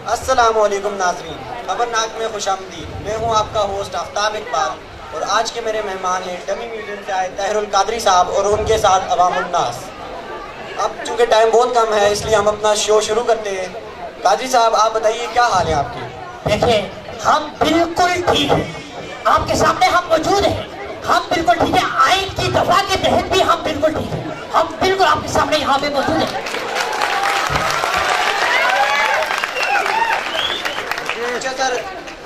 अस्सलामुअलैकुम नाज़रीन, खबरनाक में खुशामदीद। मैं हूं आपका होस्ट आफ्ताब इकबाल और आज के मेरे मेहमान हैं डमी म्यूजियम से आए ताहिरुल कादरी साहब और उनके साथ अवामुन नास। अब चूँकि टाइम बहुत कम है इसलिए हम अपना शो शुरू करते हैं। कादरी साहब, आप बताइए क्या हाल है आपके? देखिए, हम बिल्कुल ठीक हैं, आपके सामने हम मौजूद हैं, हम बिल्कुल ठीक है। आइन की दफा के तहत भी हम बिल्कुल ठीक हैं, हम बिल्कुल आपके सामने यहाँ पे मौजूद हैं। अच्छा सर,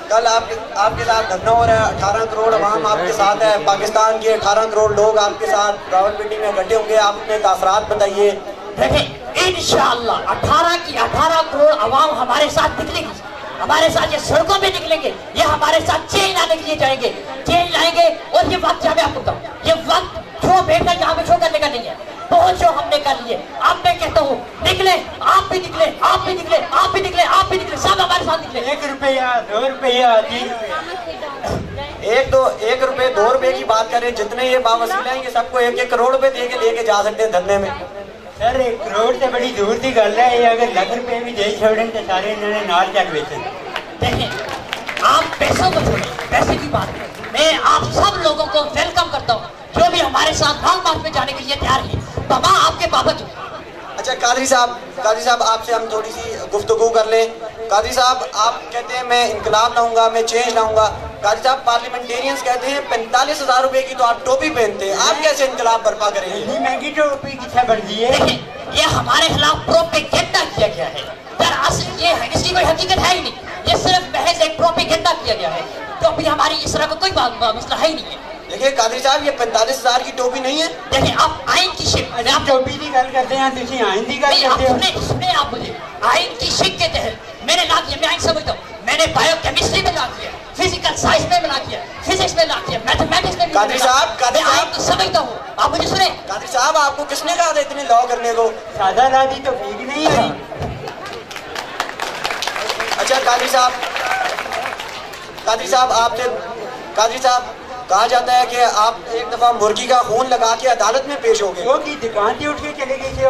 कल आपके साथ घटना हो रहा है, 18 करोड़ अवाम आपके साथ है, पाकिस्तान के 18 करोड़ लोग आपके साथ रावलपिंडी में इकट्ठे होंगे, आप अपने तासरात बताइए। देखिए, इंशाअल्लाह 18 की 18 करोड़ अवाम हमारे साथ निकलेगी, हमारे साथ ये सड़कों पे निकलेंगे, ये हमारे साथ चेंज लाने के लिए जाएंगे, चेंज लाएंगे। और ये वक्त जहाँ आपको बताऊँ, ये वक्त शो बैठना यहाँ पे शो करने का नहीं है, बहुत शो हमने कर लिए। अब मैं कहता हूँ निकले, आप भी निकले, आप भी निकले, आप भी निकले, आप भी निकले, सब हमारे साथ निकले। 1 रुपया 2 रुपया 3 1 रुपए 2 रुपए की बात करें, जितने ये बावसीले हैं ये सबको 1-1 करोड़ रुपए दे के लेके जा सकते हैं धंधे में। सर 1 करोड़ से बड़ी दूर की गल है, ये अगर लाख रुपए भी दे छोड़ें तो सारे इन्होंने नाल तक बेचन। देखिए, आप पैसों को छोड़ें, पैसे की बात है। मैं आप सब लोगों को वेलकम करता हूँ जो भी हमारे साथ लॉन्ग मार्च में जाने के लिए तैयार है, बाबा आपके बाबत। अच्छा कादरी साहब आपसे हम थोड़ी सी गुफ्तगू कर लें। कादरी साहब, आप कहते हैं मैं इनकलाब लाऊंगा, मैं चेंज लाऊंगा। कादरी साहब, पार्लियामेंटेरियंस कहते हैं 45,000 रुपए की तो आप टोपी पहनते हैं, आप कैसे इनकलाब बर्पा करेंगे? इतनी महंगी टोपी किसने बन दी है? देखिए, ये हमारे खिलाफ प्रोपेगेंडा किया गया है, दरअसल ये इसकी कोई हकीकत है ही नहीं, ये सिर्फ महज एक प्रोपेगेंडा किया गया है। टोपी हमारी इस तरह का कोई मसला है ही नहीं है। देखिए कादरी साहब, ये 45,000 की टोपी नहीं है। देखिए, आप आइन की शिक, आप टोपी की गल करते हैं, तुसी आइन की गल करते हो। सुने आप मुझे, आइन की शिक के तहत मैंने ला किया, मैं आइन समझता हूँ, मैंने बायोकेमिस्ट्री में ला किया, फिजिकल साइंस में ला किया, फिजिक्स में ला किया, मैथमेटिक्स में। कादरी साहब आइन तो समझता हूँ, आप मुझे सुने। कादरी साहब, आपको किसने कहा था इतने लॉ करने को? सादा राजी तो ठीक नहीं है। अच्छा कादरी साहब कहा जाता है कि आप एक दफा मुर्गी का खून लगा के अदालत में पेश हो गए। वो की दुकान से उठ के चले गए थे।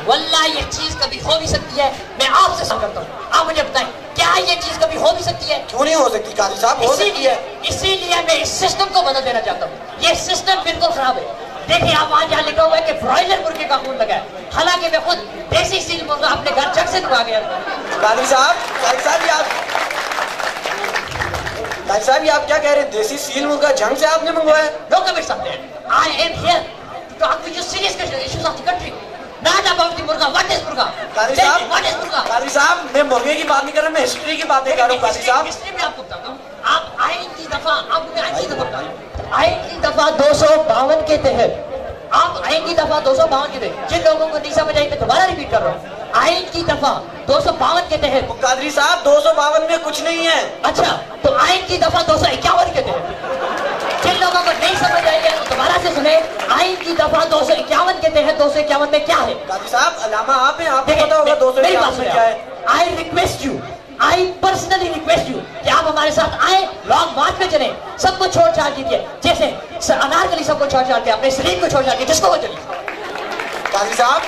वल्लाह ये चीज कभी हो भी सकती है, मैं आपसे सवाल करता हूँ, आप मुझे बताएं क्या ये चीज कभी हो भी सकती है? क्यों नहीं हो सकती कादरी साहब, हो सकती है। इसीलिए मैं इस सिस्टम को बदल देना चाहता हूँ, ये सिस्टम बिल्कुल खराब है। देखिए, आप वहाँ यहाँ लिखा हुआ है कि ब्रॉयलर मुर्गे का खून लगा है, हालांकि मैं खुद देसी सील मुर्गा अपने घर जग से दुआ गया। कादरी साहब ये आप क्या कह रहे हैं? देसी सील मुर्गा जंग से आपने मंगवाया? No comments on that. I am here to talk with you serious issues of the country. Not about the मुर्गा. What is मुर्गा? कादरी साहब, मैं मुर्गे की बात नहीं कर रहा, मैं हिस्ट्री की बातें कर रहा हूँ। कादरी साहब, हिस्ट्री में आपको बताता हूँ, आप आइन की दफा, आपको आइन की दफा बताऊँ, आइन की दफा 252 के तहत, आप आइन की दफा 252 के तहत, जिन लोगों को नहीं समझ आई मैं दोबारा रिपीट कर रहा हूँ, आइन की दफा 252 के तहत। कादरी साहब 252 में कुछ नहीं है। अच्छा, तो आइन की दफा 251 के तहत, जिन लोगों को नहीं समझ आई है दोबारा से सुने, आइन की दफा 251 के तहत 251 में क्या है? कादरी साहब, अलामा आप हैं, आपको पता होगा 251 में क्या है। I request you, I personally request you कि आप हमारे साथ आए, लॉन्ग मार्च में चले, सबको छोड़ छाड़ दीजिए, जैसे अनारकली सबको छोड़ छाड़ के अपने शरीर को छोड़ छाड़ के जिसको वो चलिए। कादरी साहब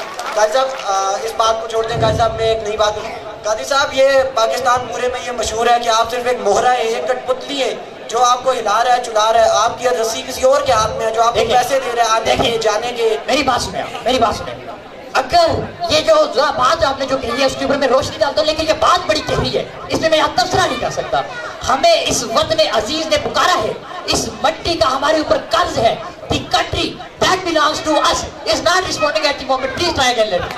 इस बात को छोड़ दें। कादरी साहब, मैं एक नई बात करूँ। कादरी साहब, ये पाकिस्तान पूरे में ये मशहूर है कि आप सिर्फ एक मोहरा है, एक कठपुतली है जो आपको हिला रहा है, चुला रहा है, आपकी रस्सी किसी और के हाथ में है जो आपको पैसे दे रहा है आने के जाने के। मेरी बात सुने, अगर ये जो बात आपने जो कही है उसके ऊपर मैं रोशनी डालता हूँ, लेकिन ये बात बड़ी गहरी है, इसमें मैं यहाँ तबसरा नहीं कर सकता। हमें इस वतन अजीज ने पुकारा है, इस मिट्टी का हमारे ऊपर कर्ज है। The country that belongs to us is not responding at the moment. Please try again, let me.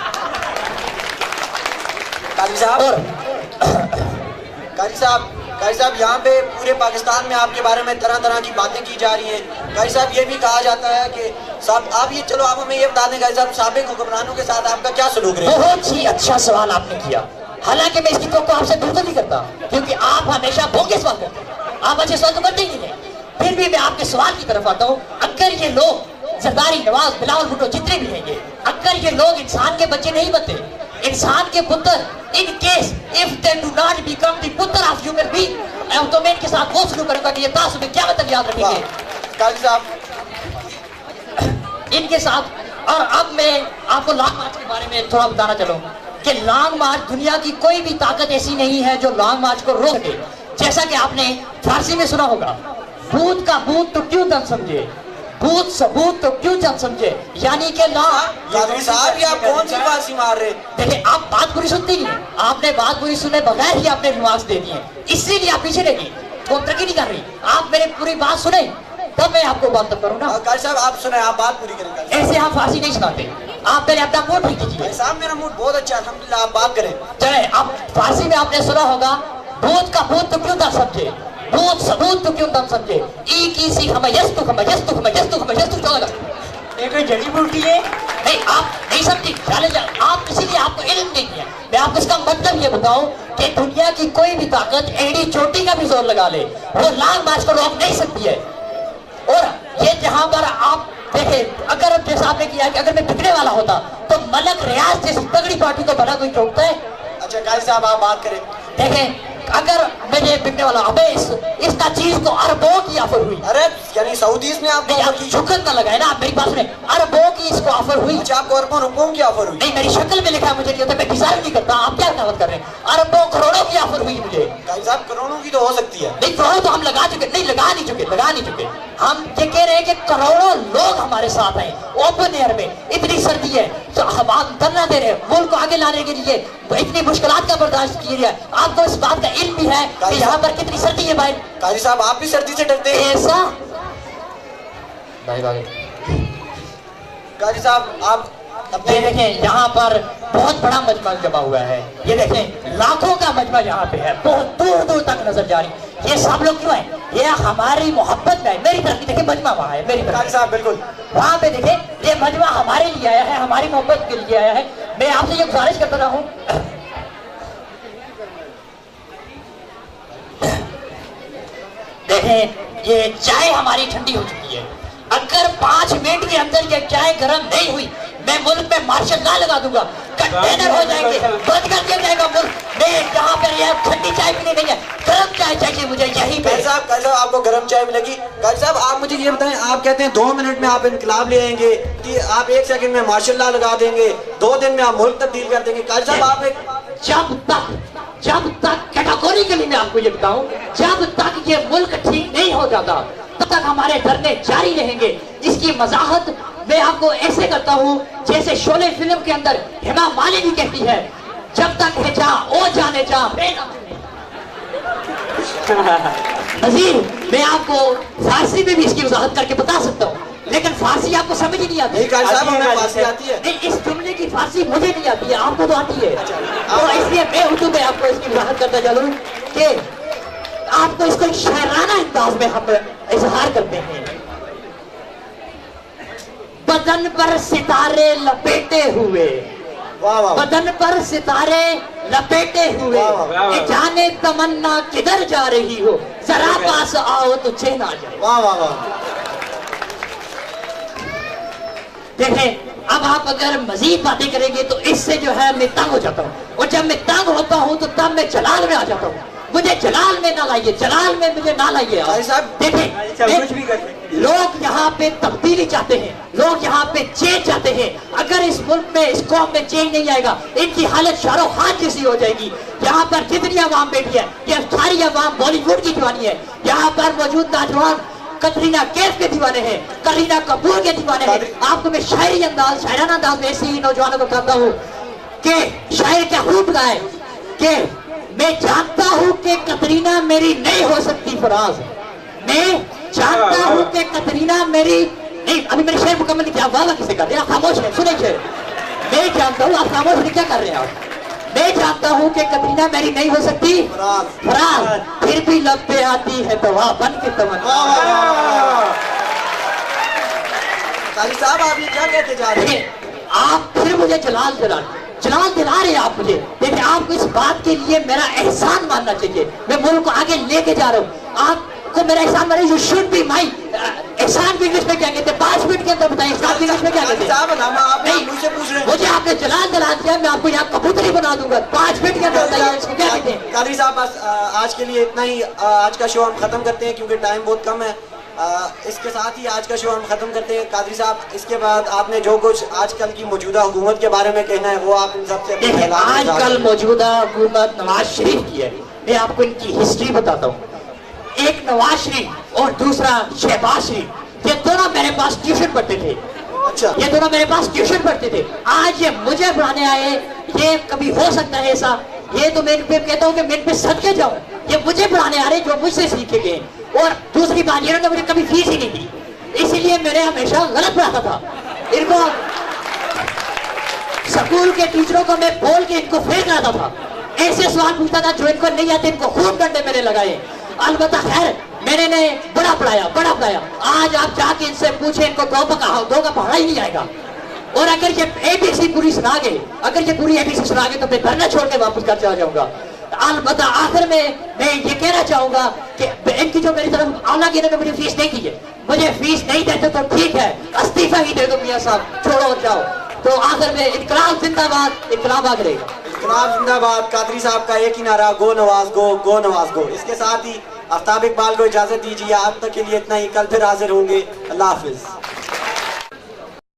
काजी साहब, यहाँ पे पूरे पाकिस्तान में आपके बारे में तरह तरह की बातें की जा रही हैं। काजी साहब, ये भी कहा जाता है कि साहब आप ये चलो आप हमें ये बता दें काजी साहब, साबिक हुक्मरानों के साथ आपका क्या सलूक रहा? बहुत ही अच्छा सवाल आपने किया, हालांकि मैं इसकी तो आपसे बिल्कुल नहीं करता, क्योंकि आप हमेशा बोंगे सवाल करते हैं, आप अच्छे सवाल तो करते ही नहीं है। फिर भी मैं आपके सवाल की तरफ आता हूँ। अगर ये लोग जरदारी, नवाज, बिलावल भुट्टो जितने भी हैं, अगर ये लोग इंसान के बच्चे नहीं बनते, इंसान के पुत्र, in case if they do not become the पुत्र ऑफ ह्यूमन बीइंग, तो मैं इनके साथ वो शुरू करूंगा कि ये तासुब में क्या मतलब याद रखेंगे काजी साहब इनके साथ। और अब मैं आपको लॉन्ग मार्च के बारे में थोड़ा बताना चलूँ। कि लॉन्ग मार्च, दुनिया की कोई भी ताकत ऐसी नहीं है जो लॉन्ग मार्च को रोक सके। जैसा कि आपने फारसी में सुना होगा, भूत का भूत तो क्यों दम समझे, भूत सबूत तो क्यों जब समझे, यानी कि कादरी साहब ये आप कौन सी फारसी मार रहे? देखिए, आप बात पूरी सुनते नहीं है, आपने बात पूरी सुने बगैर ही आपने रिमार्क्स दे दिए, इसीलिए आप पीछे रह गए, वो तरक्की नहीं कर रही। आप मेरी पूरी बात सुने तब मैं आपको बात तब करूँ ना। कादरी साहब आप सुने, आप बात पूरी करें। ऐसे हम फारसी नहीं सुनाते, आप पहले अपना मूड ठीक कीजिए। साहब मेरा मूड बहुत अच्छा है अल्हम्दुलिल्लाह, आप बात करें। चले, आप फारसी में आपने सुना होगा, भूत का भूत तो क्यों ना समझे, भूत सबूत तो क्यों दम समझे, एक ही सी हम यस्तु हम यस्तु हम यस्तु हम यस्तु चौदह लगा। ये कोई जड़ी बूटी है? नहीं, आप नहीं समझे, आप इसीलिए आपको इल्म नहीं है। मैं आपको इसका मतलब ये बताऊं कि दुनिया की कोई भी ताकत एड़ी चोटी का भी जोर लगा ले, वो लॉन्ग मार्च को रोक नहीं सकती है। और ये जहां पर आप देखें, अगर जैसा आपने किया कि अगर मैं बिकने वाला होता तो मलक रियाज जैसी तगड़ी पार्टी को भला कोई रोकता है? अच्छा कादरी साहब आप बात करें। देखें, अगर मुझे बिकने वाला, अबे इसका चीज को अरबों की ऑफर हुई। अरे यानी सऊदीज ने आपको ऑफर की? शुक्र ना लगाए ना, आप मेरी बात सुने, अरबों की इसको ऑफर हुई। अच्छा आपको अरबों रुपयों की ऑफर हुई? नहीं, मेरी शक्ल में लिखा है, मुझे नहीं होता, मैं डिजाइन नहीं करता, आप क्या दावत कर रहे हैं? अरबों करोड़ों की ऑफर हुई मुझे। कादरी साहब करोड़ों की तो हो सकती है। नहीं, करोड़ों तो हम लगा चुके, नहीं लगा नहीं चुके। हम ये कह रहे हैं कि करोड़ों लोग हमारे साथ हैं ओपन एयर में, इतनी सर्दी है तो हम धरना दे रहे हैं, मुल्क को आगे लाने के लिए इतनी मुश्किलात का बर्दाश्त किया है। आपको इस बात का इल्म भी है कि यहाँ पर कितनी सर्दी है भाई? कादरी साहब आप भी सर्दी से डरते हैं? ऐसा भाई कादरी साहब आप ये देखें, यहाँ पर बहुत बड़ा मजमा जमा हुआ है, ये देखें लाखों का मजमा यहाँ पे है, बहुत दूर दूर तक नजर जा रही। ये सब लोग क्यों है? ये हमारी मोहब्बत में है। मेरी तरफ की देखिए, मजमा वहाँ है, मेरी तरफ। कादरी साहब बिल्कुल वहाँ पे देखें, ये मजमा हमारे लिए आया है, हमारी मोहब्बत के लिए आया है। मैं आपसे ये गुजारिश करता रहा हूँ, देखें ये चाय हमारी ठंडी हो चुकी है, अगर 5 मिनट के अंदर ये चाय गर्म नहीं हुई, मैं मुल्क में मार्शल लॉ लगा दूंगा, कंटेनर हो जाएंगे, बंद कर दिया जाएगा मुल्क। मैं जहाँ पर यह ठंडी चाय पीनी नहीं है, गर्म चाय चाहिए मुझे यहीं पे। कादरी साहब आपको गर्म चाय मिलेगी? कादरी साहब आप मुझे ये बताएं, आप कहते हैं 2 मिनट में आप इनकलाब ले आएंगे, कि आप 1 सेकंड में मार्शल लॉ लगा देंगे, 2 दिन में आप मुल्क तब्दील कर देंगे। कादरी साहब आप एक जब तक कैटेगोरिकली मैं आपको ये बताऊं, जब तक ये मुल्क ठीक नहीं हो जाता तब तक हमारे धरने जारी रहेंगे। इसकी वजाहत मैं आपको ऐसे करता हूं जैसे शोले फिल्म के अंदर हेमा मालिनी कहती है, जब तक है जा ओ जाने जा नजीर। मैं आपको फारसी में भी इसकी वजाहत करके बता सकता हूँ, लेकिन फारसी आपको समझ ही नहीं आती। नहीं कादरी साहब हमें फारसी आती है। नहीं, इस जुमले की फारसी मुझे नहीं आती है, आपको तो आती है। तो इसलिए मैं उर्दू में आपको इसकी वजाहत करता चलूं कि आपको इसको शायराना अंदाज में हम इजहार करते हैं। बदन पर सितारे लपेटे हुए, वाह वाह, बदन पर सितारे लपेटे हुए, कि जाने तमन्ना किधर जा रही हो, जरा पास आओ तो चैन आ जाए। वाह वाह वाह। देखें, अब आप अगर मजीद बातें करेंगे तो इससे जो है मैं तंग हो जाता हूँ, और जब मैं तंग होता हूँ तो तब मैं जलाल में आ जाता हूँ। मुझे जलाल में ना लाइए, जलाल में मुझे ना लाइए। देखें, लोग यहाँ पे तब्दीली चाहते हैं, लोग यहाँ पे चेंज चाहते हैं। अगर इस मुल्क में, इस कौम में चेंज नहीं आएगा, इनकी हालत शाहरुख खान जैसी हो जाएगी। यहाँ पर जितनी अवाम बैठी है, ये सारी अवाम बॉलीवुड की दीवानी है। यहाँ पर मौजूद नौजवान कतरीना कैफ के दीवाने हैं, करीना कपूर के दीवाने हैं। आपको मैं शायराना अंदाज में ऐसे ही नौजवानों को कहता हूँ कि शायर क्या खूब गाए कि मैं जानता हूँ कि कतरीना मेरी नहीं हो सकती फराज, मैं जानता हूँ कि कतरीना मेरी नहीं। अभी मेरे शेर मुकम्मल नहीं किया, वाला किसे कर रहे हैं? खामोश है, सुने शेर। मैं जानता हूँ, आप खामोश नहीं, क्या कर रहे हैं आप? मैं जानता हूँ कि कतरीना मेरी नहीं हो सकती फराज, फिर भी लब पे आती है दवा बन के तमन्ना। कादरी साहब आप ये क्या कहते जा रहे हैं? आप फिर मुझे जलाल दिला रहे हैं आप मुझे। देखिए, आपको इस बात के लिए मेरा एहसान मानना चाहिए, मैं मुल्क को आगे लेके जा रहा हूँ। आपको मेरा एहसान माने, यू शुड बी माई। एहसान भी इंग्लिश में क्या कहते हैं? 5 मिनट के अंदर बताइए, एहसान इंग्लिश में क्या कहते हैं? आप मुझसे पूछ रहे हैं, मुझे आपने जलाल दिया, मैं आपको यहाँ कबूतरी बना दूंगा। 5 मिनट के अंदर बताइए इसको क्या कहते हैं? कादरी साहब बस आज के लिए इतना ही। आज का शो हम खत्म करते हैं क्योंकि टाइम बहुत कम है। इसके साथ ही आज का शो हम ख़त्म करते हैं। कादरी साहब, इसके बाद आपने जो कुछ आजकल की मौजूदा हुकूमत के बारे में कहना है वो आप इन सबसे अपने देखिए, ख्यालात में आजकल जाहिर मौजूदा हुकूमत नवाज शरीफ की है। मैं आपको इनकी हिस्ट्री बताता हूँ। एक नवाज शरीफ और दूसरा शहबाज शरीफ, ये दोनों मेरे पास ट्यूशन पढ़ते थे। अच्छा, ये दोनों मेरे पास ट्यूशन पढ़ते थे। आज ये मुझे पढ़ाने आए, ये कभी हो सकता है ऐसा? ये तो मैं इनपे कहता हूँ कि मैं इनपे सदके जाऊँ। ये मुझे पढ़ाने आ रहे जो मुझसे सीखे गए। और दूसरी बात, इन्होंने मुझे कभी फीस ही नहीं दी, इसीलिए मैंने हमेशा गलत पढ़ाता था इनको। स्कूल के टीचरों को मैं बोल के इनको फेल कराता था, ऐसे सवाल पूछता था जो इनको नहीं आते, इनको खूब डंडे मैंने लगाए। अलबत्ता खैर, मैंने ने बड़ा पढ़ाया। आज आप जाके इनसे पूछे, इनको दो का पढ़ा ही नहीं आएगा। और अगर ये एबीसी पूरी सुना गए, अगर ये पूरी एबीसी सुना गए तो मैं घर न छोड़ के वापस घर चला जाऊंगा। अलबत्ता आखिर में मैं ये कहना चाहूंगा कि इनकी जो मेरी तरफ आला की ने मुझे फीस नहीं दी है, मुझे फीस नहीं देते तो ठीक है, इस्तीफा ही दे दो मियां साहब, छोड़ो और जाओ। तो आखिर में इनकलाब जिंदाबाद, इनकलाब आगे रहेगा। इनकलाब जिंदाबाद। कादरी साहब का एक ही नारा, गो नवाज गो, गो नवाज गो। इसके साथ ही आफ्ताब इकबाल को इजाजत दीजिए। आज तक के लिए इतना ही, कल फिर हाजिर होंगे। अल्लाह हाफिज।